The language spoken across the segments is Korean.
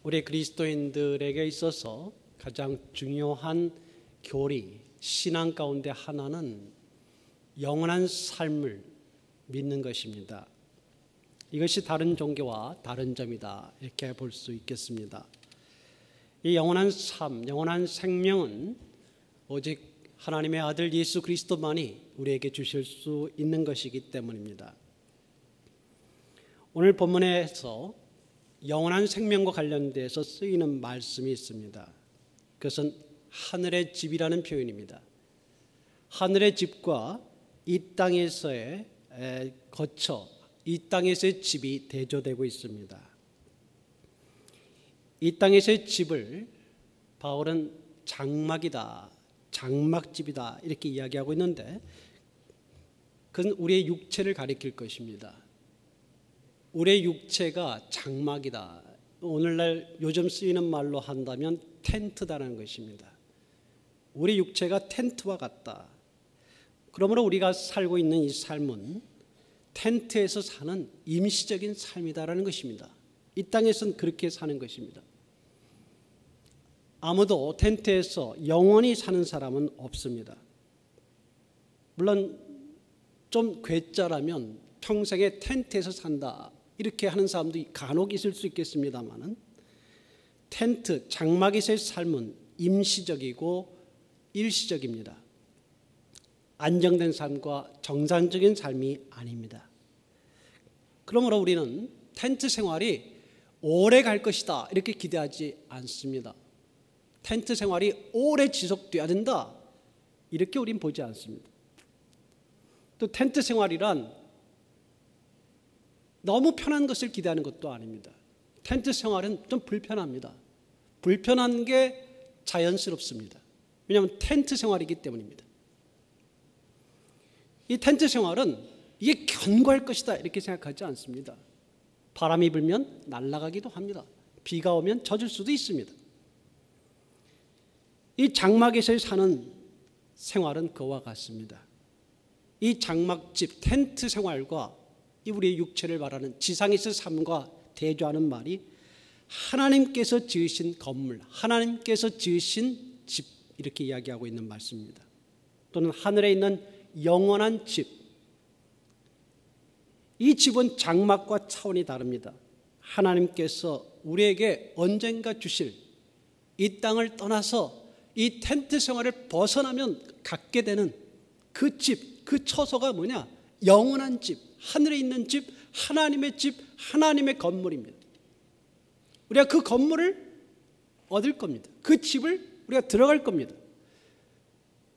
우리 그리스도인들에게 있어서 가장 중요한 교리, 신앙 가운데 하나는 영원한 삶을 믿는 것입니다. 이것이 다른 종교와 다른 점이다, 이렇게 볼 수 있겠습니다. 이 영원한 삶, 영원한 생명은 오직 하나님의 아들 예수 그리스도만이 우리에게 주실 수 있는 것이기 때문입니다. 오늘 본문에서 영원한 생명과 관련돼서 쓰이는 말씀이 있습니다. 그것은 하늘의 집이라는 표현입니다. 하늘의 집과 이 땅에서의 거처, 이 땅에서의 집이 대조되고 있습니다. 이 땅에서의 집을 바울은 장막이다, 장막집이다 이렇게 이야기하고 있는데, 그건 우리의 육체를 가리킬 것입니다. 우리의 육체가 장막이다. 오늘날 요즘 쓰이는 말로 한다면 텐트다라는 것입니다. 우리 육체가 텐트와 같다. 그러므로 우리가 살고 있는 이 삶은 텐트에서 사는 임시적인 삶이다라는 것입니다. 이 땅에서는 그렇게 사는 것입니다. 아무도 텐트에서 영원히 사는 사람은 없습니다. 물론 좀 괴짜라면 평생에 텐트에서 산다 이렇게 하는 사람도 간혹 있을 수 있겠습니다만, 텐트, 장막에서의 삶은 임시적이고 일시적입니다. 안정된 삶과 정상적인 삶이 아닙니다. 그러므로 우리는 텐트 생활이 오래 갈 것이다 이렇게 기대하지 않습니다. 텐트 생활이 오래 지속돼야 된다 이렇게 우리는 보지 않습니다. 또 텐트 생활이란 너무 편한 것을 기대하는 것도 아닙니다. 텐트 생활은 좀 불편합니다. 불편한 게 자연스럽습니다. 왜냐하면 텐트 생활이기 때문입니다. 이 텐트 생활은 이게 견고할 것이다 이렇게 생각하지 않습니다. 바람이 불면 날아가기도 합니다. 비가 오면 젖을 수도 있습니다. 이 장막에서 사는 생활은 그와 같습니다. 이 장막집, 텐트 생활과 이 우리의 육체를 말하는 지상에서 삶과 대조하는 말이 하나님께서 지으신 건물, 하나님께서 지으신 집 이렇게 이야기하고 있는 말씀입니다. 또는 하늘에 있는 영원한 집. 이 집은 장막과 차원이 다릅니다. 하나님께서 우리에게 언젠가 주실 이 땅을 떠나서 이 텐트 생활을 벗어나면 갖게 되는 그 집, 그 처소가 뭐냐? 영원한 집, 하늘에 있는 집, 하나님의 집, 하나님의 건물입니다. 우리가 그 건물을 얻을 겁니다. 그 집을 우리가 들어갈 겁니다.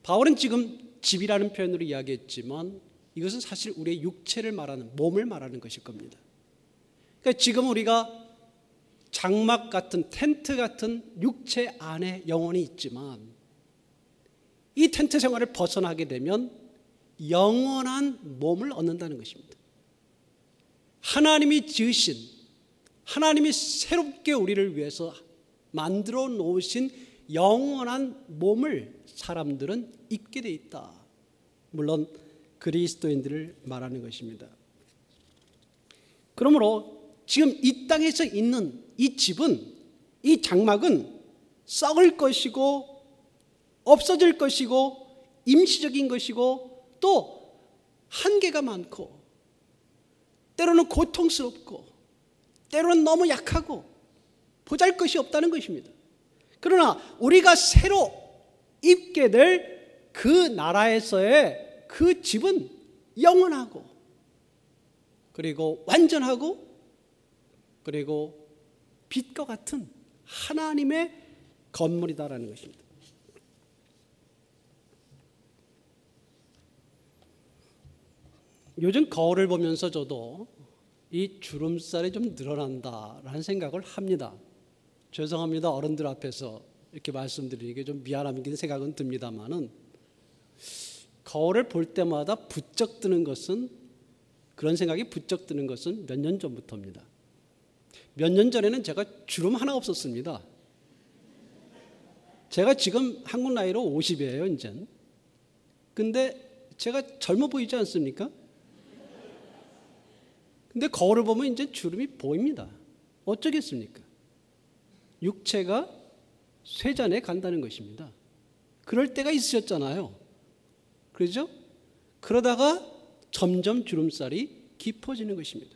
바울은 지금 집이라는 표현으로 이야기했지만 이것은 사실 우리의 육체를 말하는, 몸을 말하는 것일 겁니다. 그러니까 지금 우리가 장막 같은, 텐트 같은 육체 안에 영혼이 있지만 이 텐트 생활을 벗어나게 되면 영원한 몸을 얻는다는 것입니다. 하나님이 지으신, 하나님이 새롭게 우리를 위해서 만들어 놓으신 영원한 몸을 사람들은 입게 돼 있다. 물론 그리스도인들을 말하는 것입니다. 그러므로 지금 이 땅에서 있는 이 집은, 이 장막은 썩을 것이고 없어질 것이고 임시적인 것이고 또 한계가 많고 때로는 고통스럽고 때로는 너무 약하고 보잘것이 없다는 것입니다. 그러나 우리가 새로 입게 될 그 나라에서의 그 집은 영원하고 그리고 완전하고 그리고 빛과 같은 하나님의 건물이다라는 것입니다. 요즘 거울을 보면서 저도 이 주름살이 좀 늘어난다라는 생각을 합니다. 죄송합니다. 어른들 앞에서 이렇게 말씀드리는 좀 미안한 생각은 듭니다만은, 거울을 볼 때마다 부쩍 드는 것은, 그런 생각이 부쩍 드는 것은 몇 년 전부터입니다. 몇 년 전에는 제가 주름 하나 없었습니다. 제가 지금 한국 나이로 50이에요, 이젠. 근데 제가 젊어 보이지 않습니까? 근데 거울을 보면 이제 주름이 보입니다. 어쩌겠습니까? 육체가 쇠잔에 간다는 것입니다. 그럴 때가 있으셨잖아요. 그렇죠? 그러다가 점점 주름살이 깊어지는 것입니다.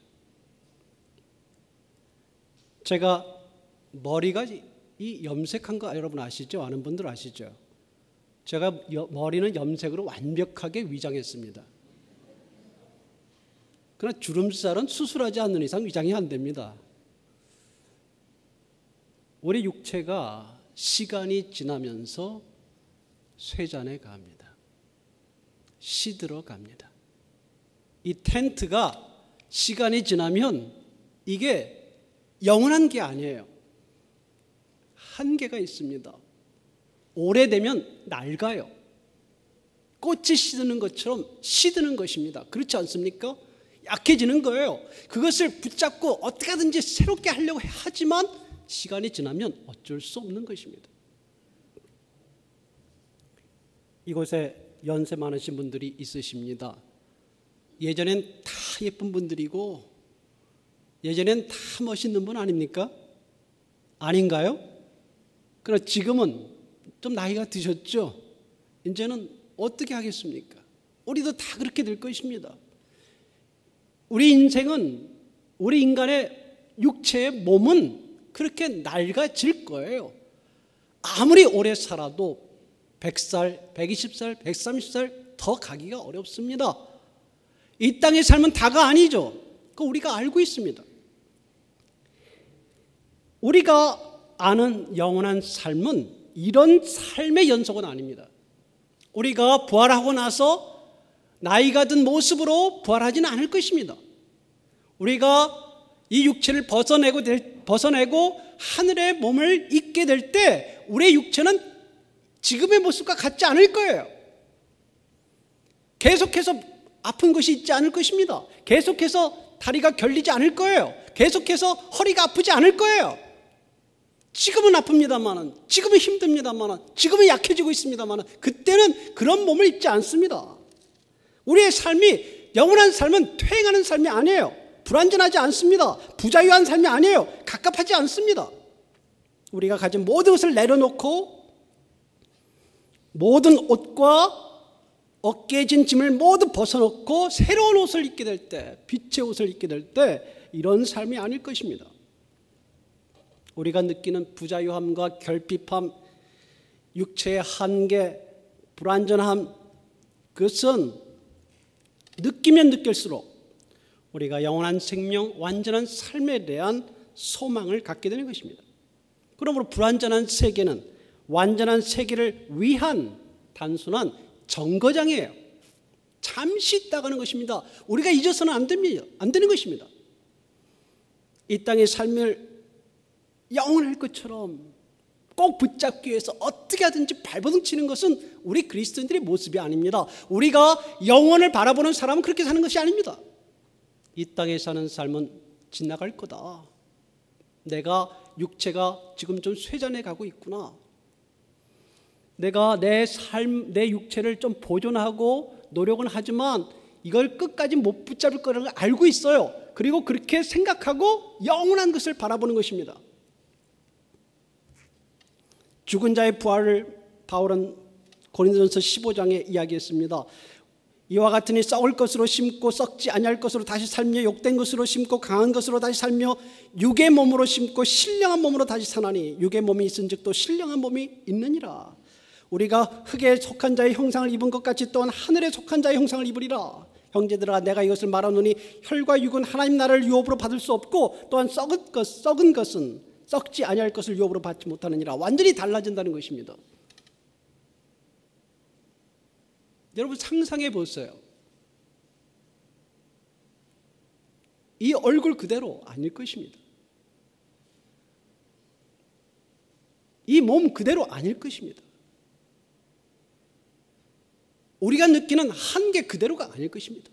제가 머리가 이 염색한 거 여러분 아시죠? 아는 분들 아시죠? 제가 머리는 염색으로 완벽하게 위장했습니다. 그러나 주름살은 수술하지 않는 이상 위장이 안 됩니다. 우리 육체가 시간이 지나면서 쇠잔에 갑니다. 시들어 갑니다. 이 텐트가 시간이 지나면 이게 영원한 게 아니에요. 한계가 있습니다. 오래되면 낡아요. 꽃이 시드는 것처럼 시드는 것입니다. 그렇지 않습니까? 약해지는 거예요. 그것을 붙잡고 어떻게 하든지 새롭게 하려고 하지만 시간이 지나면 어쩔 수 없는 것입니다. 이곳에 연세 많으신 분들이 있으십니다. 예전엔 다 예쁜 분들이고 예전엔 다 멋있는 분 아닙니까? 아닌가요? 그러나 지금은 좀 나이가 드셨죠? 이제는 어떻게 하겠습니까? 우리도 다 그렇게 될 것입니다. 우리 인생은, 우리 인간의 육체의 몸은 그렇게 낡아질 거예요. 아무리 오래 살아도 100살, 120살, 130살 더 가기가 어렵습니다. 이 땅의 삶은 다가 아니죠. 그거 우리가 알고 있습니다. 우리가 아는 영원한 삶은 이런 삶의 연속은 아닙니다. 우리가 부활하고 나서 나이가 든 모습으로 부활하지는 않을 것입니다. 우리가 이 육체를 벗어내고 하늘의 몸을 입게 될 때 우리의 육체는 지금의 모습과 같지 않을 거예요. 계속해서 아픈 것이 있지 않을 것입니다. 계속해서 다리가 결리지 않을 거예요. 계속해서 허리가 아프지 않을 거예요. 지금은 아픕니다만은, 지금은 힘듭니다만은, 지금은 약해지고 있습니다만은 그때는 그런 몸을 입지 않습니다. 우리의 삶이, 영원한 삶은 퇴행하는 삶이 아니에요. 불완전하지 않습니다. 부자유한 삶이 아니에요. 갑갑하지 않습니다. 우리가 가진 모든 것을 내려놓고 모든 옷과 어깨에 진 짐을 모두 벗어놓고 새로운 옷을 입게 될 때, 빛의 옷을 입게 될 때 이런 삶이 아닐 것입니다. 우리가 느끼는 부자유함과 결핍함, 육체의 한계, 불완전함, 그것은 느끼면 느낄수록 우리가 영원한 생명, 완전한 삶에 대한 소망을 갖게 되는 것입니다. 그러므로 불완전한 세계는 완전한 세계를 위한 단순한 정거장이에요. 잠시 있다가는 것입니다. 우리가 잊어서는 안 됩니다. 안 되는 것입니다. 이 땅의 삶을 영원할 것처럼 꼭 붙잡기 위해서 어떻게 하든지 발버둥치는 것은 우리 그리스도인들의 모습이 아닙니다. 우리가 영원을 바라보는 사람은 그렇게 사는 것이 아닙니다. 이 땅에 사는 삶은 지나갈 거다. 내가 육체가 지금 좀 쇠잔해 가고 있구나. 내가 내 삶, 내 육체를 좀 보존하고 노력은 하지만 이걸 끝까지 못 붙잡을 거라는 걸 알고 있어요. 그리고 그렇게 생각하고 영원한 것을 바라보는 것입니다. 죽은 자의 부활을 바울은 고린도전서 15장에 이야기했습니다. 이와 같으니 썩을 것으로 심고 썩지 아니할 것으로 다시 살며 욕된 것으로 심고 강한 것으로 다시 살며 육의 몸으로 심고 신령한 몸으로 다시 사나니 육의 몸이 있은즉 또 신령한 몸이 있느니라. 우리가 흙에 속한 자의 형상을 입은 것 같이 또한 하늘에 속한 자의 형상을 입으리라. 형제들아 내가 이것을 말하노니 혈과 육은 하나님 나라를 유업으로 받을 수 없고 또한 썩은 것은 썩지 아니할 것을 유업으로 받지 못하느니라. 완전히 달라진다는 것입니다. 여러분 상상해 보세요. 이 얼굴 그대로 아닐 것입니다. 이 몸 그대로 아닐 것입니다. 우리가 느끼는 한계 그대로가 아닐 것입니다.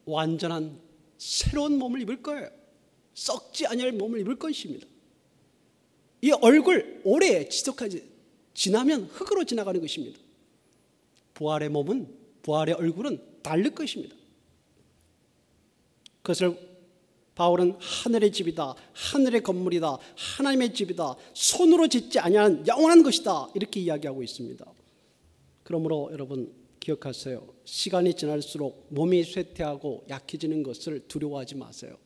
완전한 새로운 몸을 입을 거예요. 썩지 아니할 몸을 입을 것입니다. 이 얼굴 오래 지나면 흙으로 지나가는 것입니다. 부활의 몸은, 부활의 얼굴은 다를 것입니다. 그것을 바울은 하늘의 집이다, 하늘의 건물이다, 하나님의 집이다, 손으로 짓지 아니하는 영원한 것이다, 이렇게 이야기하고 있습니다. 그러므로 여러분 기억하세요. 시간이 지날수록 몸이 쇠퇴하고 약해지는 것을 두려워하지 마세요.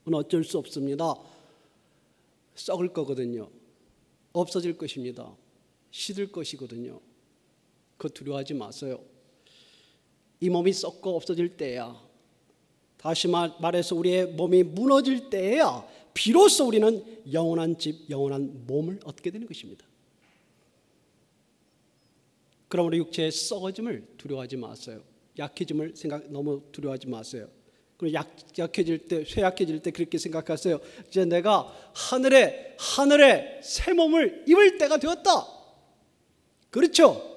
그건 어쩔 수 없습니다. 썩을 거거든요. 없어질 것입니다. 시들 것이거든요. 그거 두려워하지 마세요. 이 몸이 썩고 없어질 때야, 다시 말해서 우리의 몸이 무너질 때야 비로소 우리는 영원한 집, 영원한 몸을 얻게 되는 것입니다. 그러므로 육체의 썩어짐을 두려워하지 마세요. 약해짐을 너무 두려워하지 마세요. 그리고 약해질 때, 쇠약해질 때 그렇게 생각하세요. 이제 내가 하늘의 새 몸을 입을 때가 되었다. 그렇죠?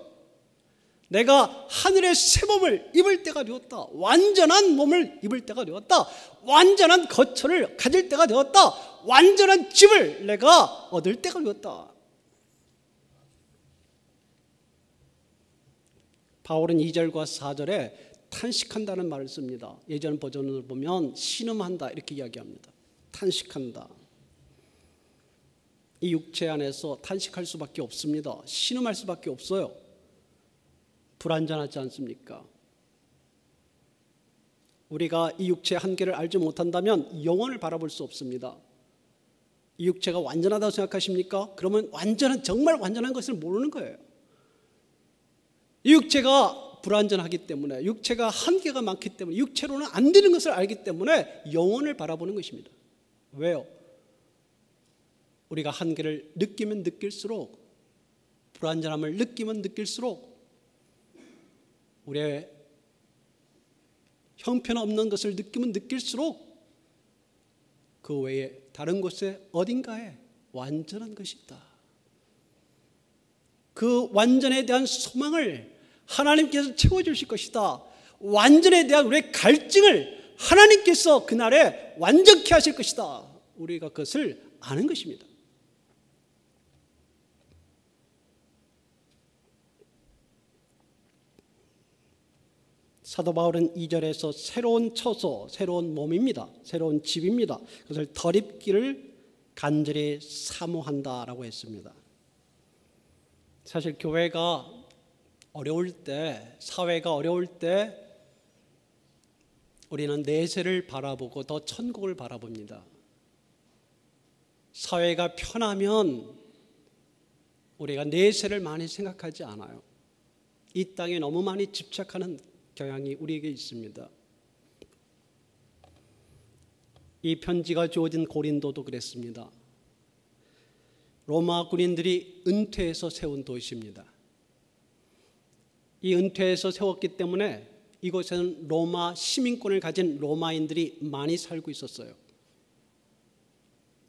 내가 하늘의 새 몸을 입을 때가 되었다. 완전한 몸을 입을 때가 되었다. 완전한 거처를 가질 때가 되었다. 완전한 집을 내가 얻을 때가 되었다. 바울은 2절과 4절에 탄식한다는 말을 씁니다. 예전 버전을 보면 신음한다 이렇게 이야기합니다. 탄식한다. 이 육체 안에서 탄식할 수밖에 없습니다. 신음할 수밖에 없어요. 불완전하지 않습니까? 우리가 이 육체의 한계를 알지 못한다면 영혼을 바라볼 수 없습니다. 이 육체가 완전하다고 생각하십니까? 그러면 정말 완전한 것을 모르는 거예요. 이 육체가 불완전하기 때문에, 육체가 한계가 많기 때문에, 육체로는 안 되는 것을 알기 때문에 영혼을 바라보는 것입니다. 왜요? 우리가 한계를 느끼면 느낄수록, 불완전함을 느끼면 느낄수록 우리의 형편없는 것을 느끼면 느낄수록 그 외에 다른 곳에 어딘가에 완전한 것이 있다. 그 완전에 대한 소망을 하나님께서 채워주실 것이다. 완전에 대한 우리의 갈증을 하나님께서 그날에 완전케 하실 것이다. 우리가 그것을 아는 것입니다. 사도 바울은 2절에서 새로운 처소, 새로운 몸입니다. 새로운 집입니다. 그것을 덧입기를 간절히 사모한다라고 했습니다. 사실 교회가 어려울 때, 사회가 어려울 때 우리는 내세를 바라보고 더 천국을 바라봅니다. 사회가 편하면 우리가 내세를 많이 생각하지 않아요. 이 땅에 너무 많이 집착하는 경향이 우리에게 있습니다. 이 편지가 주어진 고린도도 그랬습니다. 로마 군인들이 은퇴해서 세운 도시입니다. 이 은퇴해서 세웠기 때문에 이곳에는 로마 시민권을 가진 로마인들이 많이 살고 있었어요.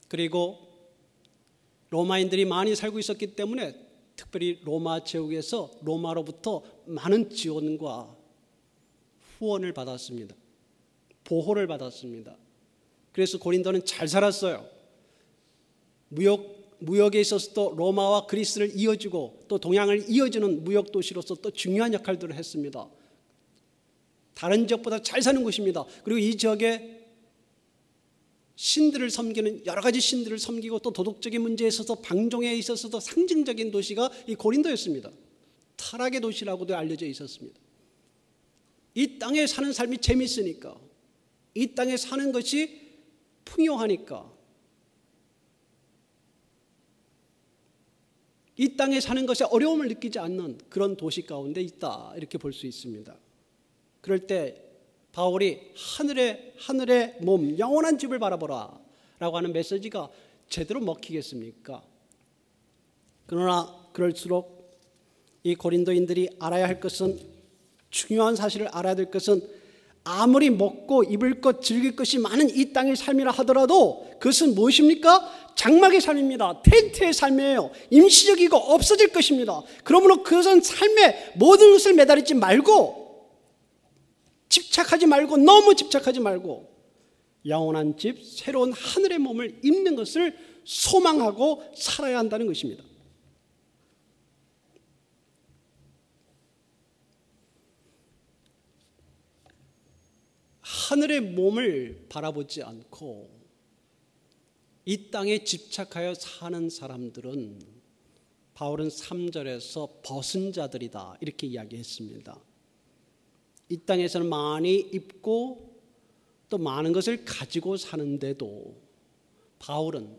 그리고 로마인들이 많이 살고 있었기 때문에 특별히 로마 제국에서 로마로부터 많은 지원과 후원을 받았습니다. 보호를 받았습니다. 그래서 고린도는 잘 살았어요. 무역에 있어서도 로마와 그리스를 이어주고 또 동양을 이어주는 무역 도시로서 또 중요한 역할들을 했습니다. 다른 지역보다 잘 사는 곳입니다. 그리고 이 지역에 신들을 섬기는 여러 가지 신들을 섬기고 또 도덕적인 문제에 있어서 방종에 있어서도 상징적인 도시가 이 고린도였습니다. 타락의 도시라고도 알려져 있었습니다. 이 땅에 사는 삶이 재미있으니까, 이 땅에 사는 것이 풍요하니까, 이 땅에 사는 것에 어려움을 느끼지 않는 그런 도시 가운데 있다, 이렇게 볼 수 있습니다. 그럴 때 바울이 하늘의 몸, 영원한 집을 바라보라 라고 하는 메시지가 제대로 먹히겠습니까? 그러나 그럴수록 이 고린도인들이 알아야 할 것은, 중요한 사실을 알아야 될 것은, 아무리 먹고 입을 것, 즐길 것이 많은 이 땅의 삶이라 하더라도 그것은 무엇입니까? 장막의 삶입니다. 텐트의 삶이에요. 임시적이고 없어질 것입니다. 그러므로 그것은 삶의 모든 것을 매달리지 말고, 집착하지 말고, 너무 집착하지 말고 영원한 집, 새로운 하늘의 몸을 입는 것을 소망하고 살아야 한다는 것입니다. 하늘의 몸을 바라보지 않고 이 땅에 집착하여 사는 사람들은 바울은 3절에서 벗은 자들이다 이렇게 이야기했습니다. 이 땅에서는 많이 입고 또 많은 것을 가지고 사는데도 바울은,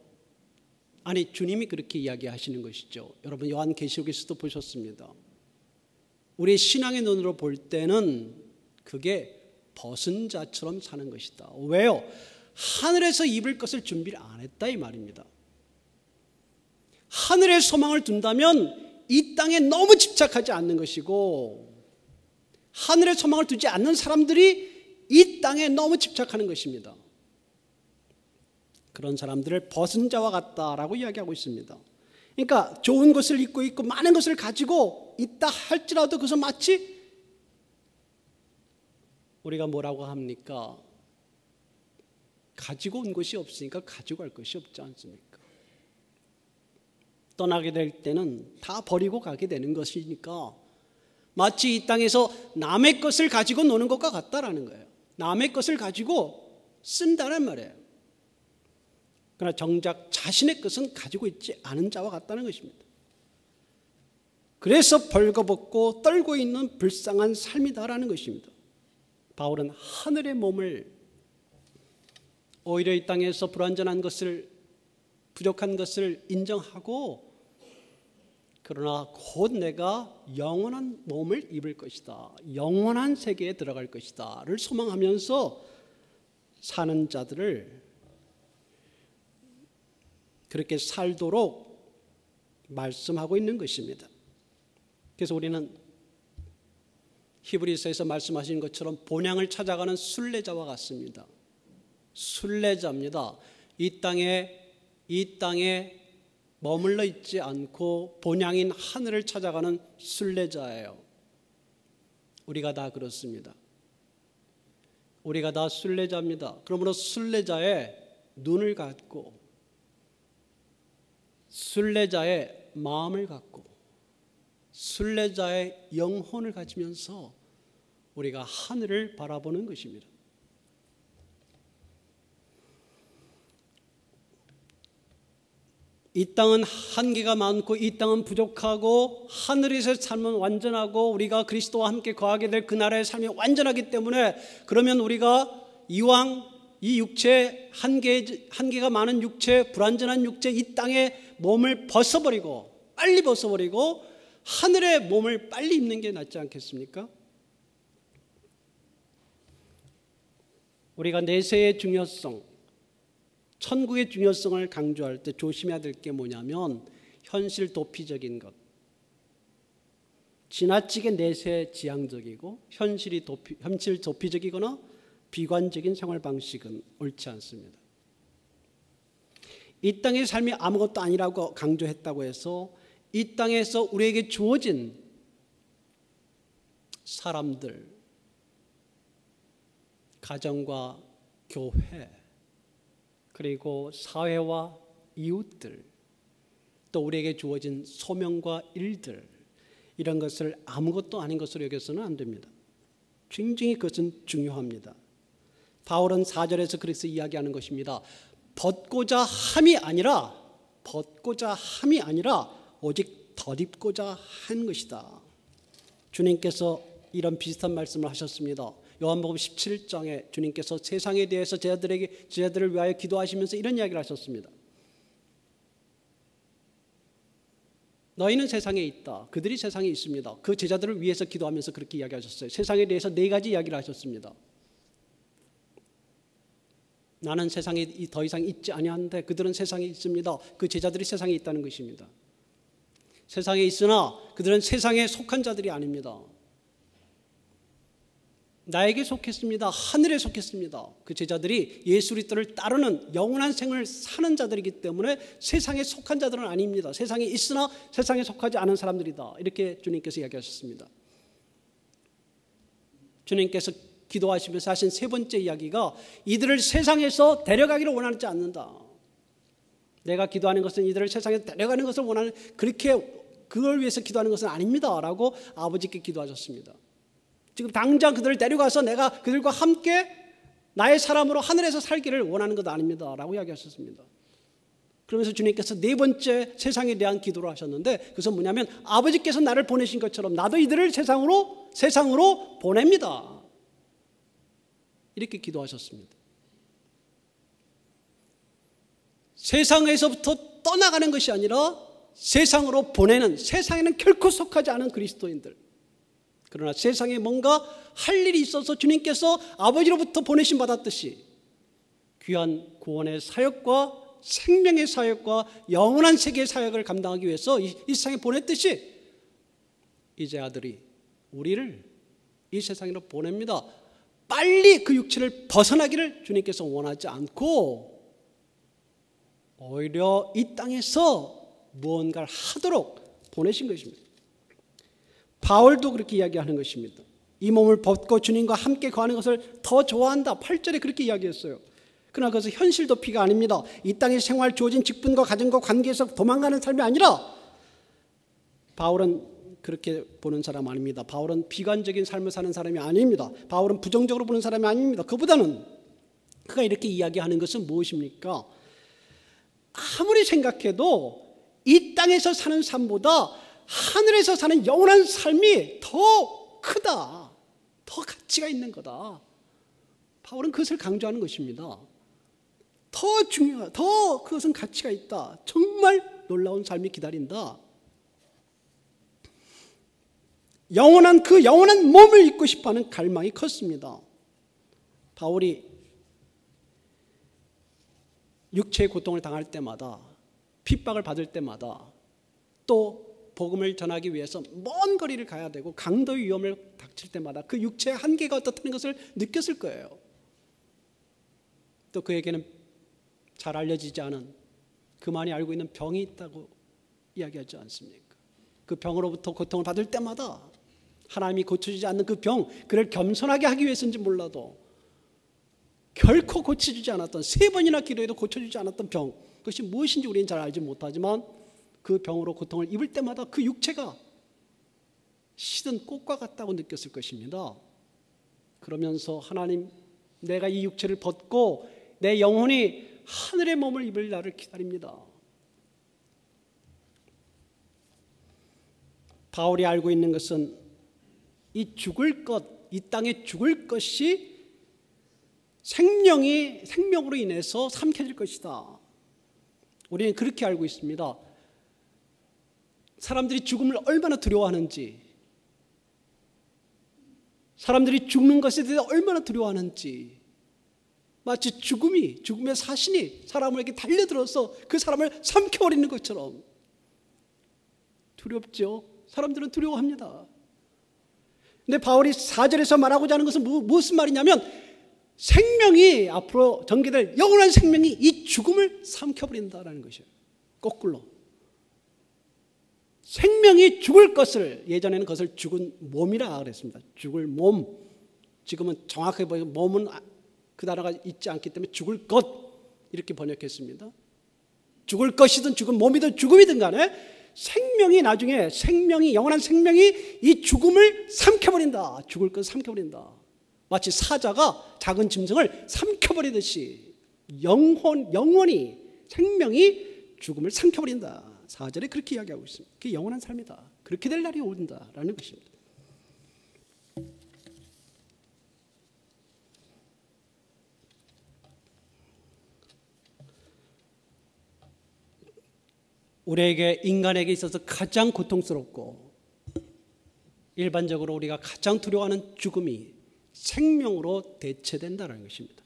아니 주님이 그렇게 이야기하시는 것이죠. 여러분 요한계시록에서도 보셨습니다. 우리 신앙의 눈으로 볼 때는 그게 벗은 자처럼 사는 것이다. 왜요? 하늘에서 입을 것을 준비를 안 했다 이 말입니다. 하늘의 소망을 둔다면 이 땅에 너무 집착하지 않는 것이고, 하늘의 소망을 두지 않는 사람들이 이 땅에 너무 집착하는 것입니다. 그런 사람들을 벗은 자와 같다라고 이야기하고 있습니다. 그러니까 좋은 것을 입고 있고 많은 것을 가지고 있다 할지라도 그것은 마치 우리가 뭐라고 합니까? 가지고 온 것이 없으니까 가지고 갈 것이 없지 않습니까? 떠나게 될 때는 다 버리고 가게 되는 것이니까 마치 이 땅에서 남의 것을 가지고 노는 것과 같다라는 거예요. 남의 것을 가지고 쓴다는 말이에요. 그러나 정작 자신의 것은 가지고 있지 않은 자와 같다는 것입니다. 그래서 벌거벗고 떨고 있는 불쌍한 삶이다라는 것입니다. 바울은 하늘의 몸을, 오히려 이 땅에서 불완전한 것을, 부족한 것을 인정하고, 그러나 곧 내가 영원한 몸을 입을 것이다, 영원한 세계에 들어갈 것이다 를 소망하면서 사는 자들을 그렇게 살도록 말씀하고 있는 것입니다. 그래서 우리는 히브리서에서 말씀하신 것처럼 본향을 찾아가는 순례자와 같습니다. 순례자입니다. 이 땅에 머물러 있지 않고 본향인 하늘을 찾아가는 순례자예요. 우리가 다 그렇습니다. 우리가 다 순례자입니다. 그러므로 순례자의 눈을 갖고, 순례자의 마음을 갖고, 순례자의 영혼을 가지면서 우리가 하늘을 바라보는 것입니다. 이 땅은 한계가 많고 이 땅은 부족하고 하늘에서 삶은 완전하고 우리가 그리스도와 함께 거하게 될 그 나라의 삶이 완전하기 때문에, 그러면 우리가 이왕 이 육체, 한계가 많은 육체, 불완전한 육체, 이 땅의 몸을 벗어버리고, 빨리 벗어버리고 하늘의 몸을 빨리 입는 게 낫지 않겠습니까? 우리가 내세의 중요성, 천국의 중요성을 강조할 때 조심해야 될 게 뭐냐면 현실 도피적인 것, 지나치게 내세 지향적이고 현실 도피적이거나 비관적인 생활 방식은 옳지 않습니다. 이 땅의 삶이 아무것도 아니라고 강조했다고 해서 이 땅에서 우리에게 주어진 사람들, 가정과 교회, 그리고 사회와 이웃들, 또 우리에게 주어진 소명과 일들, 이런 것을 아무것도 아닌 것으로 여겨서는 안 됩니다. 굉장히 그것은 중요합니다. 바울은 4절에서 그래서 이야기하는 것입니다. 벗고자 함이 아니라 오직 덧입고자 한 것이다. 주님께서 이런 비슷한 말씀을 하셨습니다. 요한복음 17장에 주님께서 세상에 대해서 제자들을 위하여 기도하시면서 이런 이야기를 하셨습니다. 너희는 세상에 있다. 그들이 세상에 있습니다. 그 제자들을 위해서 기도하면서 그렇게 이야기하셨어요. 세상에 대해서 4가지 이야기를 하셨습니다. 나는 세상에 더 이상 있지 아니하는데 그들은 세상에 있습니다. 그 제자들이 세상에 있다는 것입니다. 세상에 있으나 그들은 세상에 속한 자들이 아닙니다. 나에게 속했습니다. 하늘에 속했습니다. 그 제자들이 예수 그리스도를 따르는 영원한 생을 사는 자들이기 때문에 세상에 속한 자들은 아닙니다. 세상에 있으나 세상에 속하지 않은 사람들이다. 이렇게 주님께서 이야기하셨습니다. 주님께서 기도하시면서 하신 3번째 이야기가 이들을 세상에서 데려가기를 원하지 않는다. 내가 기도하는 것은 이들을 세상에 데려가는 것을 원하는, 그걸 위해서 기도하는 것은 아닙니다 라고 아버지께 기도하셨습니다. 지금 당장 그들을 데려가서 내가 그들과 함께 나의 사람으로 하늘에서 살기를 원하는 것 아닙니다 라고 이야기하셨습니다. 그러면서 주님께서 네 번째 세상에 대한 기도를 하셨는데, 그것은 뭐냐면 아버지께서 나를 보내신 것처럼 나도 이들을 세상으로 보냅니다, 이렇게 기도하셨습니다. 세상에서부터 떠나가는 것이 아니라 세상으로 보내는, 세상에는 결코 속하지 않은 그리스도인들, 그러나 세상에 뭔가 할 일이 있어서 주님께서 아버지로부터 보내심 받았듯이 귀한 구원의 사역과 생명의 사역과 영원한 세계의 사역을 감당하기 위해서 이 세상에 보냈듯이 이제 아들이 우리를 이 세상으로 보냅니다. 빨리 그 육체를 벗어나기를 주님께서 원하지 않고 오히려 이 땅에서 무언가를 하도록 보내신 것입니다. 바울도 그렇게 이야기하는 것입니다. 이 몸을 벗고 주님과 함께 거하는 것을 더 좋아한다, 8절에 그렇게 이야기했어요. 그러나 그것은 현실 도피가 아닙니다. 이 땅에 생활 주어진 직분과 가정과 관계에서 도망가는 삶이 아니라, 바울은 그렇게 보는 사람 아닙니다. 바울은 비관적인 삶을 사는 사람이 아닙니다. 바울은 부정적으로 보는 사람이 아닙니다. 그보다는 그가 이렇게 이야기하는 것은 무엇입니까? 아무리 생각해도 이 땅에서 사는 삶보다 하늘에서 사는 영원한 삶이 더 크다, 더 가치가 있는 거다. 바울은 그것을 강조하는 것입니다. 더 중요하다, 더 그것은 가치가 있다, 정말 놀라운 삶이 기다린다. 그 영원한 몸을 입고 싶어하는 갈망이 컸습니다. 바울이 육체의 고통을 당할 때마다, 핍박을 받을 때마다, 또 복음을 전하기 위해서 먼 거리를 가야 되고 강도의 위험을 닥칠 때마다 그 육체의 한계가 어떻다는 것을 느꼈을 거예요. 또 그에게는 잘 알려지지 않은, 그만이 알고 있는 병이 있다고 이야기하지 않습니까? 그 병으로부터 고통을 받을 때마다 하나님이 고쳐주지 않는 그 병, 그를 겸손하게 하기 위해서인지 몰라도 결코 고쳐주지 않았던, 3번이나 기도해도 고쳐주지 않았던 병, 그것이 무엇인지 우리는 잘 알지 못하지만 그 병으로 고통을 입을 때마다 그 육체가 시든 꽃과 같다고 느꼈을 것입니다. 그러면서 하나님, 내가 이 육체를 벗고 내 영혼이 하늘의 몸을 입을 날을 기다립니다. 바울이 알고 있는 것은 이 죽을 것, 이 땅에 죽을 것이 생명으로 인해서 삼켜질 것이다. 우리는 그렇게 알고 있습니다. 사람들이 죽음을 얼마나 두려워하는지, 사람들이 죽는 것에 대해서 얼마나 두려워하는지, 마치 죽음의 사신이 사람에게 달려들어서 그 사람을 삼켜버리는 것처럼 두렵죠. 사람들은 두려워합니다. 근데 바울이 4절에서 말하고자 하는 것은 무슨 말이냐면, 생명이 앞으로 전개될 영원한 생명이 이 죽음을 삼켜버린다라는 것이에요. 거꾸로 생명이 죽을 것을, 예전에는 그것을 죽은 몸이라 그랬습니다. 죽을 몸. 지금은 정확하게 보면 몸은 그 단어가 있지 않기 때문에 죽을 것 이렇게 번역했습니다. 죽을 것이든 죽은 몸이든 죽음이든 간에 생명이 나중에, 영원한 생명이 이 죽음을 삼켜버린다. 죽을 것을 삼켜버린다. 마치 사자가 작은 짐승을 삼켜버리듯이 영원히 생명이 죽음을 삼켜버린다. 4절에 그렇게 이야기하고 있습니다. 그게 영원한 삶이다. 그렇게 될 날이 온다라는 것입니다. 우리에게, 인간에게 있어서 가장 고통스럽고 일반적으로 우리가 가장 두려워하는 죽음이 생명으로 대체된다는 것입니다.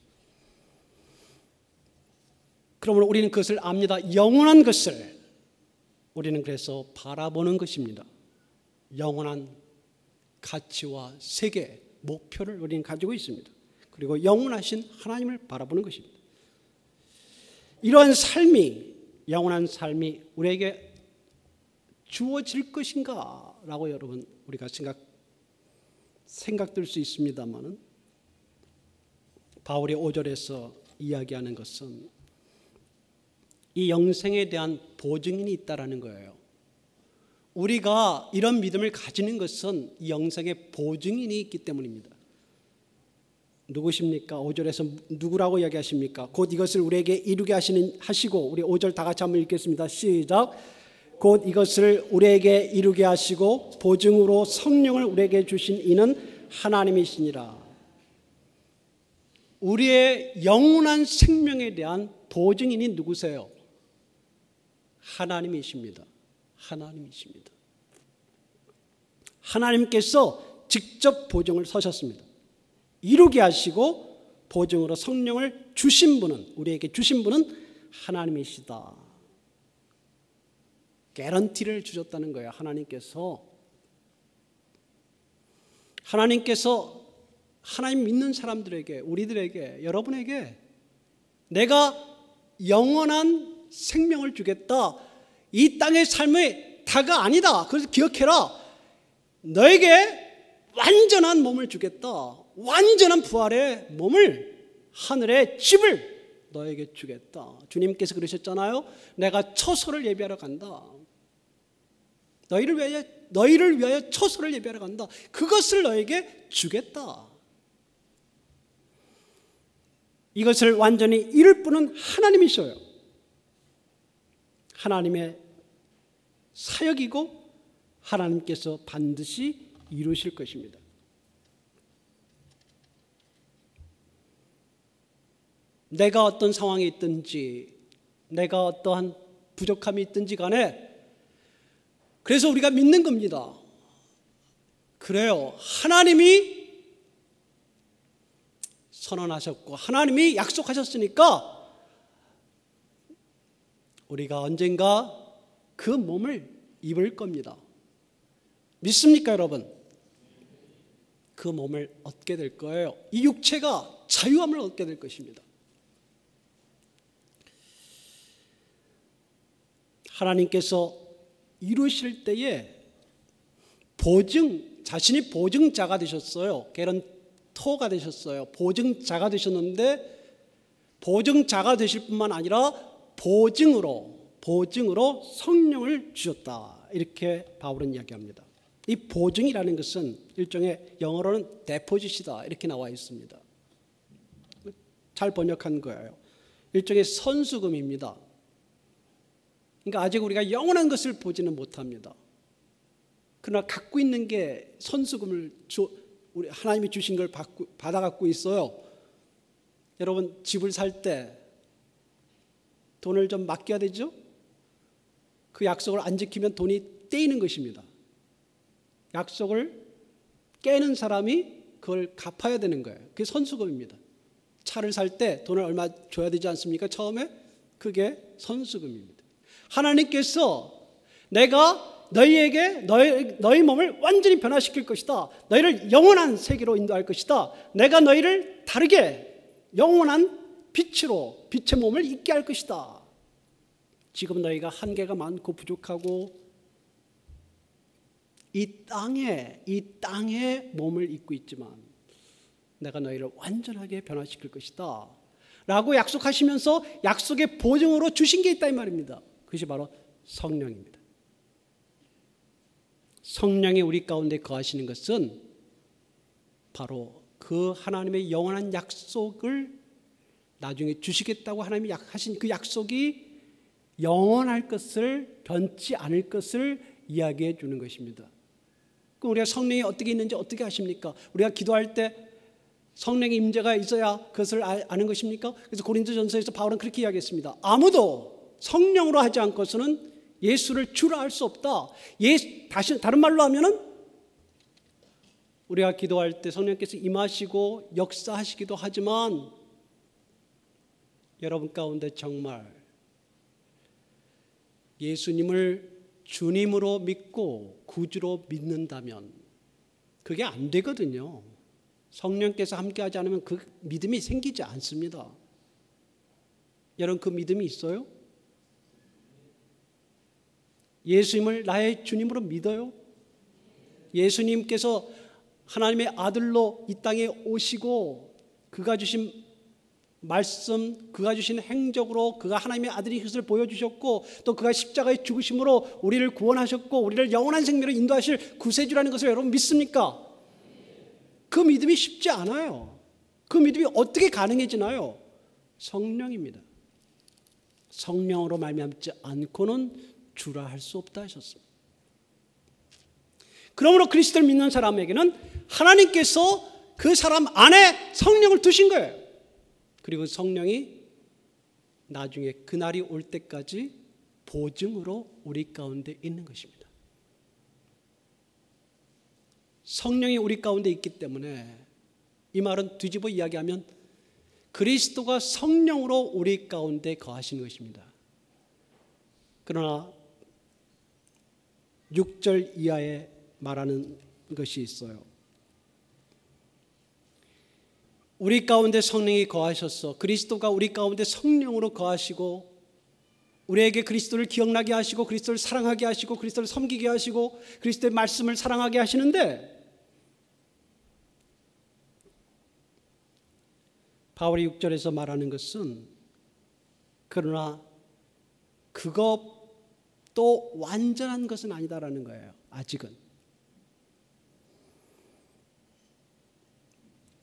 그러므로 우리는 그것을 압니다. 영원한 것을 우리는 그래서 바라보는 것입니다. 영원한 가치와 세계, 목표를 우리는 가지고 있습니다. 그리고 영원하신 하나님을 바라보는 것입니다. 이러한 삶이, 영원한 삶이 우리에게 주어질 것인가 라고 여러분 우리가 생각될 수 있습니다만, 바울이 5절에서 이야기하는 것은 이 영생에 대한 보증이 있다라는 거예요. 우리가 이런 믿음을 가지는 것은 이 영생의 보증인이 있기 때문입니다. 누구십니까? 5절에서 누구라고 이야기하십니까? 곧 이것을 우리에게 이루게 하시고, 우리 5절 다 같이 한번 읽겠습니다. 시작. 곧 이것을 우리에게 이루게 하시고 보증으로 성령을 우리에게 주신 이는 하나님이시니라. 우리의 영원한 생명에 대한 보증인이 누구세요? 하나님이십니다. 하나님이십니다. 하나님께서 직접 보증을 서셨습니다. 이루게 하시고 보증으로 성령을 주신 분은, 우리에게 주신 분은 하나님이시다. 개런티를 주셨다는 거예요. 하나님께서 하나님 믿는 사람들에게, 우리들에게, 여러분에게 내가 영원한 생명을 주겠다. 이 땅의 삶의 다가 아니다. 그래서 기억해라. 너에게 완전한 몸을 주겠다. 완전한 부활의 몸을, 하늘의 집을 너에게 주겠다. 주님께서 그러셨잖아요. 내가 처소를 예비하러 간다. 너희를 위하여 처소를 예비하러 간다. 그것을 너에게 주겠다. 이것을 완전히 이룰 분은 하나님이셔요. 하나님의 사역이고 하나님께서 반드시 이루실 것입니다. 내가 어떤 상황에 있든지, 내가 어떠한 부족함이 있든지 간에, 그래서 우리가 믿는 겁니다. 그래요. 하나님이 선언하셨고 하나님이 약속하셨으니까 우리가 언젠가 그 몸을 입을 겁니다. 믿습니까, 여러분? 그 몸을 얻게 될 거예요. 이 육체가 자유함을 얻게 될 것입니다. 하나님께서 이루실 때에 자신이 보증자가 되셨어요. 개런토가 되셨어요. 보증자가 되셨는데, 보증자가 되실 뿐만 아니라 보증으로 성령을 주셨다. 이렇게 바울은 이야기합니다. 이 보증이라는 것은 일종의 영어로는 데포짓이다. 이렇게 나와 있습니다. 잘 번역한 거예요. 일종의 선수금입니다. 그러니까 아직 우리가 영원한 것을 보지는 못합니다. 그러나 갖고 있는 게 선수금을 우리 하나님이 주신 걸 받아 갖고 있어요. 여러분, 집을 살 때 돈을 좀 맡겨야 되죠? 그 약속을 안 지키면 돈이 떼이는 것입니다. 약속을 깨는 사람이 그걸 갚아야 되는 거예요. 그게 선수금입니다. 차를 살 때 돈을 얼마 줘야 되지 않습니까? 처음에 그게 선수금입니다. 하나님께서 내가 너희에게 너희 몸을 완전히 변화시킬 것이다. 너희를 영원한 세계로 인도할 것이다. 내가 너희를 다르게 영원한 빛으로 빛의 몸을 입게 할 것이다. 지금 너희가 한계가 많고 부족하고 이 땅에 몸을 입고 있지만 내가 너희를 완전하게 변화시킬 것이다 라고 약속하시면서 약속의 보증으로 주신 게 있다 이 말입니다. 그것이 바로 성령입니다. 성령이 우리 가운데 거하시는 것은 바로 그 하나님의 영원한 약속을 나중에 주시겠다고 하나님이 하신 그 약속이 영원할 것을, 변치 않을 것을 이야기해 주는 것입니다. 그럼 우리가 성령이 어떻게 있는지 어떻게 아십니까? 우리가 기도할 때 성령의 임재가 있어야 그것을 아는 것입니까? 그래서 고린도전서에서 바울은 그렇게 이야기했습니다. 아무도 성령으로 하지 않고서는 예수를 주라 할 수 없다. 다른 말로 하면은 우리가 기도할 때 성령께서 임하시고 역사하시기도 하지만 여러분 가운데 정말 예수님을 주님으로 믿고 구주로 믿는다면 그게 안 되거든요. 성령께서 함께하지 않으면 그 믿음이 생기지 않습니다. 여러분 그 믿음이 있어요? 예수님을 나의 주님으로 믿어요? 예수님께서 하나님의 아들로 이 땅에 오시고 그가 주신 말씀, 그가 주신 행적으로 그가 하나님의 아들이 것을 보여주셨고 또 그가 십자가의 죽으심으로 우리를 구원하셨고 우리를 영원한 생명으로 인도하실 구세주라는 것을 여러분 믿습니까? 그 믿음이 쉽지 않아요. 그 믿음이 어떻게 가능해지나요? 성령입니다. 성령으로 말미암지 않고는 주라 할 수 없다 하셨습니다. 그러므로 그리스도를 믿는 사람에게는 하나님께서 그 사람 안에 성령을 두신 거예요. 그리고 성령이 나중에 그날이 올 때까지 보증으로 우리 가운데 있는 것입니다. 성령이 우리 가운데 있기 때문에 이 말은 뒤집어 이야기하면 그리스도가 성령으로 우리 가운데 거하시는 것입니다. 그러나 6절 이하에 말하는 것이 있어요. 우리 가운데 성령이 거하셔서 그리스도가 우리 가운데 성령으로 거하시고 우리에게 그리스도를 기억나게 하시고 그리스도를 사랑하게 하시고 그리스도를 섬기게 하시고 그리스도의 말씀을 사랑하게 하시는데 바울이 6절에서 말하는 것은 그러나 그것도 완전한 것은 아니다라는 거예요. 아직은.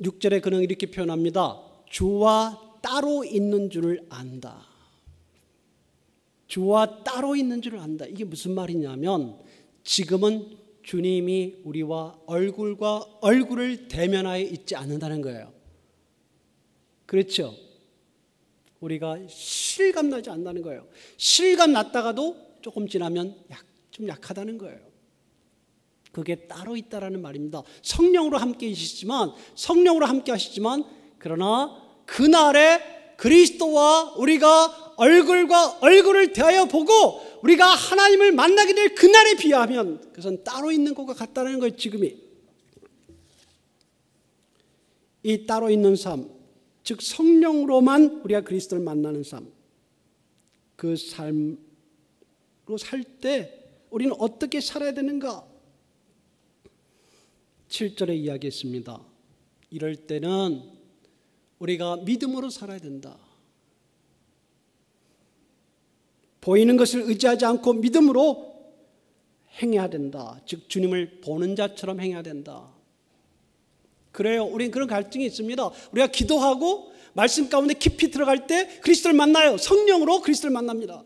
6절에 그는 이렇게 표현합니다. 주와 따로 있는 줄을 안다. 주와 따로 있는 줄을 안다. 이게 무슨 말이냐면 지금은 주님이 우리와 얼굴과 얼굴을 대면하여 있지 않는다는 거예요. 그렇죠? 우리가 실감 나지 않는다는 거예요. 실감 났다가도 조금 지나면 좀 약하다는 거예요. 그게 따로 있다라는 말입니다. 성령으로 함께 하시지만 그러나 그날에 그리스도와 우리가 얼굴과 얼굴을 대하여 보고 우리가 하나님을 만나게 될 그날에 비하면 그것은 따로 있는 것과 같다는 거예요. 지금이 이 따로 있는 삶, 즉 성령으로만 우리가 그리스도를 만나는 삶, 그 삶으로 살 때 우리는 어떻게 살아야 되는가? 7절에 이야기했습니다. 이럴 때는 우리가 믿음으로 살아야 된다. 보이는 것을 의지하지 않고 믿음으로 행해야 된다. 즉 주님을 보는 자처럼 행해야 된다. 그래요. 우리는 그런 갈증이 있습니다. 우리가 기도하고 말씀 가운데 깊이 들어갈 때 그리스도를 만나요. 성령으로 그리스도를 만납니다.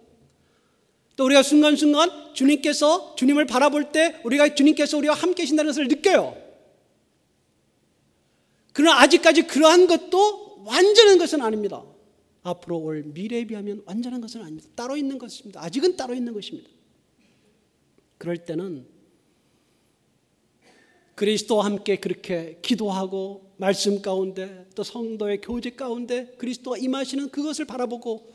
또 우리가 순간순간 주님을 바라볼 때 주님께서 우리와 함께 계신다는 것을 느껴요. 그러나 아직까지 그러한 것도 완전한 것은 아닙니다. 앞으로 올 미래에 비하면 완전한 것은 아닙니다. 따로 있는 것입니다. 아직은 따로 있는 것입니다. 그럴 때는 그리스도와 함께 그렇게 기도하고 말씀 가운데 또 성도의 교제 가운데 그리스도가 임하시는 그것을 바라보고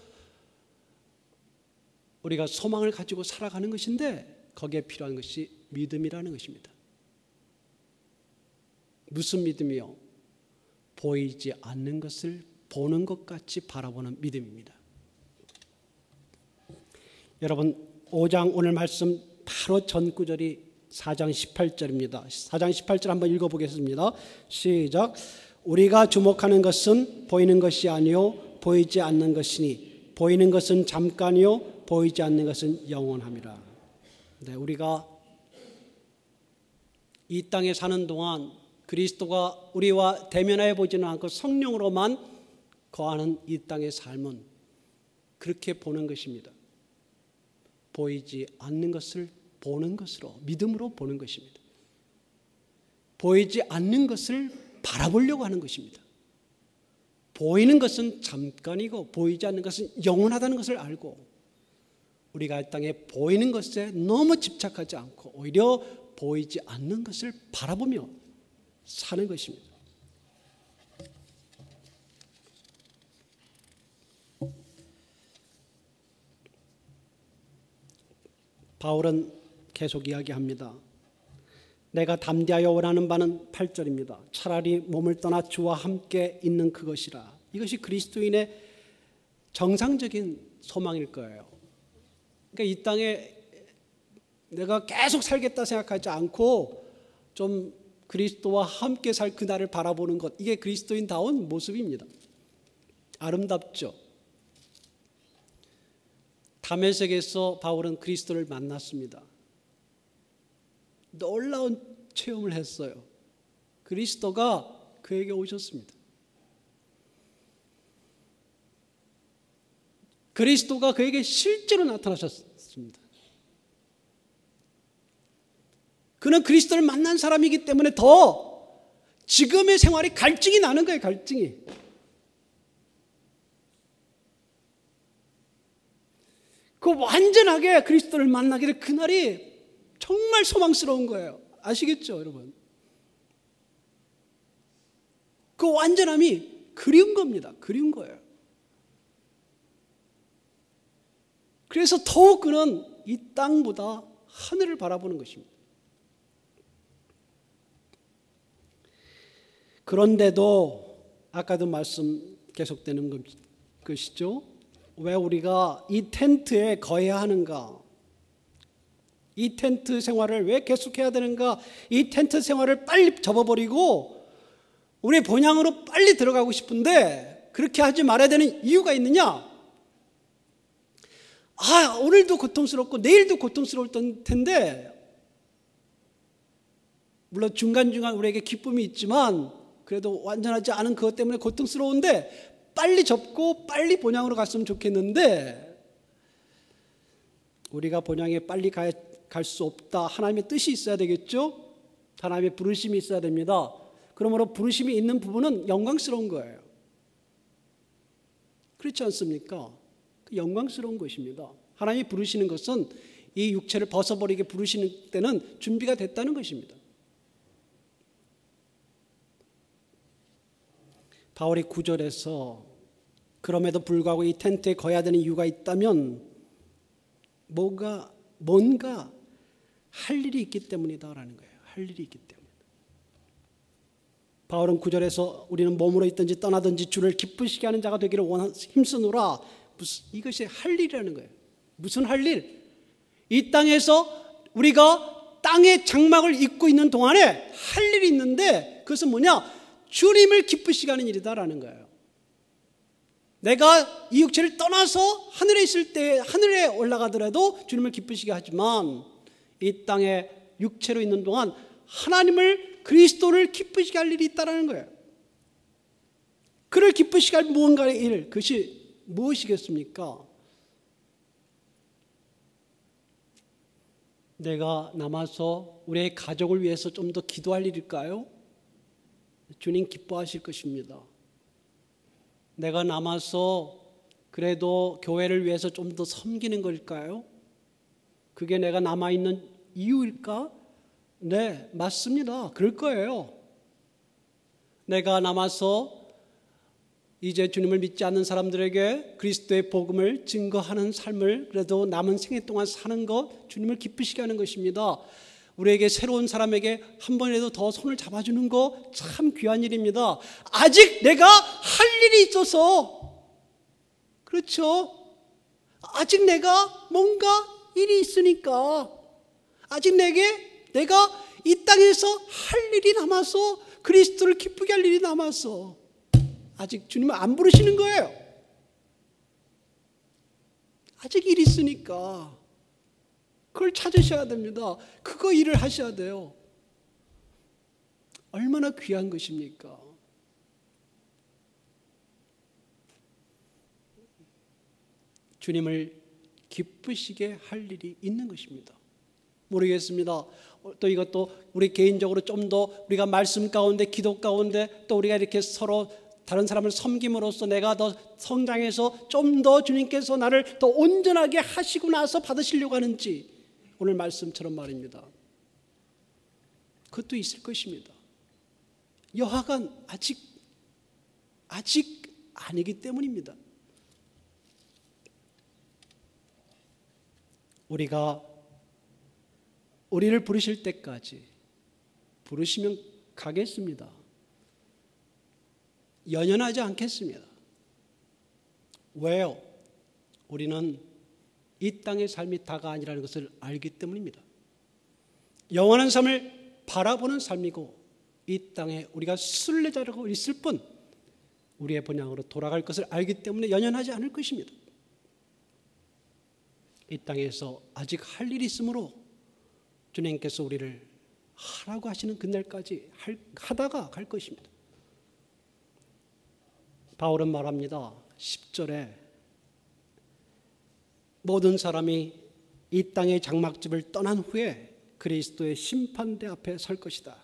우리가 소망을 가지고 살아가는 것인데 거기에 필요한 것이 믿음이라는 것입니다. 무슨 믿음이요? 보이지 않는 것을 보는 것 같이 바라보는 믿음입니다. 여러분 5장 오늘 말씀 바로 전 구절이 4장 18절입니다. 4장 18절 한번 읽어보겠습니다. 시작. 우리가 주목하는 것은 보이는 것이 아니요 보이지 않는 것이니 보이는 것은 잠깐이요 보이지 않는 것은 영원함이라. 네, 우리가 이 땅에 사는 동안 그리스도가 우리와 대면하여 보지는 않고 성령으로만 거하는 이 땅의 삶은 그렇게 보는 것입니다. 보이지 않는 것을 보는 것으로 믿음으로 보는 것입니다. 보이지 않는 것을 바라보려고 하는 것입니다. 보이는 것은 잠깐이고 보이지 않는 것은 영원하다는 것을 알고 우리가 이 땅에 보이는 것에 너무 집착하지 않고 오히려 보이지 않는 것을 바라보며 사는 것입니다. 바울은 계속 이야기합니다. 내가 담대하여 원하는 바는 8절입니다. 차라리 몸을 떠나 주와 함께 있는 그것이라. 이것이 그리스도인의 정상적인 소망일 거예요. 그러니까 이 땅에 내가 계속 살겠다 생각하지 않고 좀 그리스도와 함께 살 그날을 바라보는 것, 이게 그리스도인다운 모습입니다. 아름답죠. 다메섹에서 바울은 그리스도를 만났습니다. 놀라운 체험을 했어요. 그리스도가 그에게 오셨습니다. 그리스도가 그에게 실제로 나타나셨습니다. 그는 그리스도를 만난 사람이기 때문에 더 지금의 생활이 갈증이 나는 거예요. 갈증이. 그 완전하게 그리스도를 만나게 될 그날이 정말 소망스러운 거예요. 아시겠죠, 여러분? 그 완전함이 그리운 겁니다. 그리운 거예요. 그래서 더욱 그는 이 땅보다 하늘을 바라보는 것입니다. 그런데도 아까도 말씀 계속되는 것이죠. 왜 우리가 이 텐트에 거해야 하는가? 이 텐트 생활을 왜 계속해야 되는가? 이 텐트 생활을 빨리 접어버리고 우리 본향으로 빨리 들어가고 싶은데 그렇게 하지 말아야 되는 이유가 있느냐? 오늘도 고통스럽고 내일도 고통스러울 텐데 물론 중간중간 우리에게 기쁨이 있지만 그래도 완전하지 않은 그것 때문에 고통스러운데 빨리 접고 빨리 본향으로 갔으면 좋겠는데 우리가 본향에 빨리 갈 수 없다. 하나님의 뜻이 있어야 되겠죠? 하나님의 부르심이 있어야 됩니다. 그러므로 부르심이 있는 부분은 영광스러운 거예요. 그렇지 않습니까? 영광스러운 것입니다. 하나님이 부르시는 것은 이 육체를 벗어버리게 부르시는 때는 준비가 됐다는 것입니다. 바울이 9절에서 그럼에도 불구하고 이 텐트에 거해야 되는 이유가 있다면 뭔가 할 일이 있기 때문이다라는 거예요. 할 일이 있기 때문에. 바울은 9절에서 우리는 몸으로 있든지 떠나든지 주를 기쁘시게 하는 자가 되기를 힘쓰노라. 이것이 할 일이라는 거예요. 무슨 할 일? 이 땅에서 우리가 땅의 장막을 입고 있는 동안에 할 일이 있는데 그것은 뭐냐? 주님을 기쁘시게 하는 일이다라는 거예요. 내가 이 육체를 떠나서 하늘에 있을 때 하늘에 올라가더라도 주님을 기쁘시게 하지만 이 땅에 육체로 있는 동안 하나님을 그리스도를 기쁘시게 할 일이 있다라는 거예요. 그를 기쁘시게 할 무언가의 일, 그것이 무엇이겠습니까? 내가 남아서 우리의 가족을 위해서 좀 더 기도할 일일까요? 주님 기뻐하실 것입니다. 내가 남아서 그래도 교회를 위해서 좀 더 섬기는 걸까요? 그게 내가 남아있는 이유일까? 네, 맞습니다. 그럴 거예요. 내가 남아서 이제 주님을 믿지 않는 사람들에게 그리스도의 복음을 증거하는 삶을 그래도 남은 생애 동안 사는 것, 주님을 기쁘시게 하는 것입니다. 우리에게 새로운 사람에게 한 번이라도 더 손을 잡아주는 거 참 귀한 일입니다. 아직 내가 할 일이 있어서, 그렇죠? 아직 내가 뭔가 일이 있으니까, 아직 내가 이 땅에서 할 일이 남아서 그리스도를 기쁘게 할 일이 남아서 아직 주님을 안 부르시는 거예요. 아직 일이 있으니까 그걸 찾으셔야 됩니다. 그거 일을 하셔야 돼요. 얼마나 귀한 것입니까? 주님을 기쁘시게 할 일이 있는 것입니다. 모르겠습니다. 또 이것도 우리 개인적으로 좀 더 우리가 말씀 가운데 기도 가운데 또 우리가 이렇게 서로 다른 사람을 섬김으로써 내가 더 성장해서 좀 더 주님께서 나를 더 온전하게 하시고 나서 받으시려고 하는지 오늘 말씀처럼 말입니다. 그것도 있을 것입니다. 여하간 아직 아니기 때문입니다. 우리를 부르실 때까지 부르시면 가겠습니다. 연연하지 않겠습니다. 왜요? 우리는 이 땅의 삶이 다가 아니라는 것을 알기 때문입니다. 영원한 삶을 바라보는 삶이고 이 땅에 우리가 순례자라고 있을 뿐 우리의 본향으로 돌아갈 것을 알기 때문에 연연하지 않을 것입니다. 이 땅에서 아직 할 일이 있으므로 주님께서 우리를 하라고 하시는 그날까지 하다가 갈 것입니다. 바울은 말합니다. 10절에 모든 사람이 이 땅의 장막집을 떠난 후에 그리스도의 심판대 앞에 설 것이다.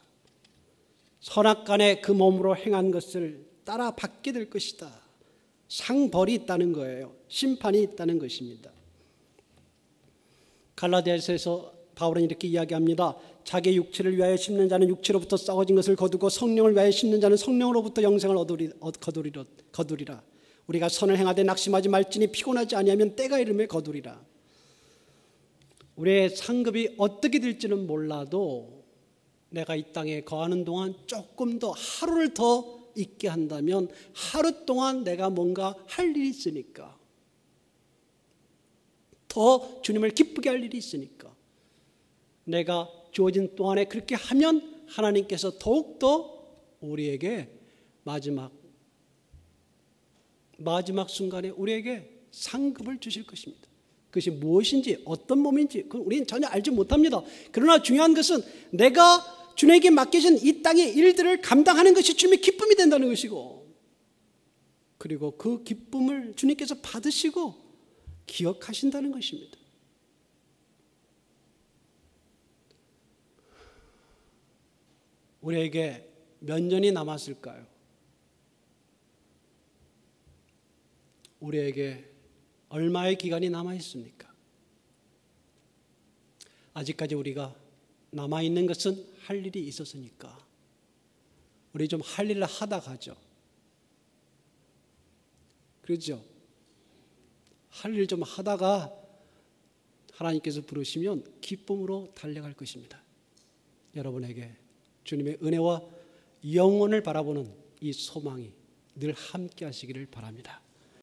선악간에 그 몸으로 행한 것을 따라 받게 될 것이다. 상벌이 있다는 거예요. 심판이 있다는 것입니다. 갈라디아서에서 바울은 이렇게 이야기합니다. 자기의 육체를 위하여 심는 자는 육체로부터 썩어진 것을 거두고 성령을 위하여 심는 자는 성령으로부터 영생을 거두리라. 우리가 선을 행하되 낙심하지 말지니 피곤하지 아니하면 때가 이르매 거두리라. 우리의 상급이 어떻게 될지는 몰라도 내가 이 땅에 거하는 동안 조금 더 하루를 더 있게 한다면 하루 동안 내가 뭔가 할 일이 있으니까, 더 주님을 기쁘게 할 일이 있으니까 내가 주어진 동안에 그렇게 하면 하나님께서 더욱더 우리에게 마지막 순간에 우리에게 상급을 주실 것입니다. 그것이 무엇인지 어떤 몸인지 우리는 전혀 알지 못합니다. 그러나 중요한 것은 내가 주님에게 맡겨진 이 땅의 일들을 감당하는 것이 주님의 기쁨이 된다는 것이고, 그리고 그 기쁨을 주님께서 받으시고 기억하신다는 것입니다. 우리에게 몇 년이 남았을까요? 우리에게 얼마의 기간이 남아 있습니까? 아직까지 우리가 남아있는 것은 할 일이 있었으니까 우리 좀 할 일을 하다 가죠. 그렇죠? 할 일 좀 하다가 하나님께서 부르시면 기쁨으로 달려갈 것입니다. 여러분에게 주님의 은혜와 영원을 바라보는 이 소망이 늘 함께 하시기를 바랍니다.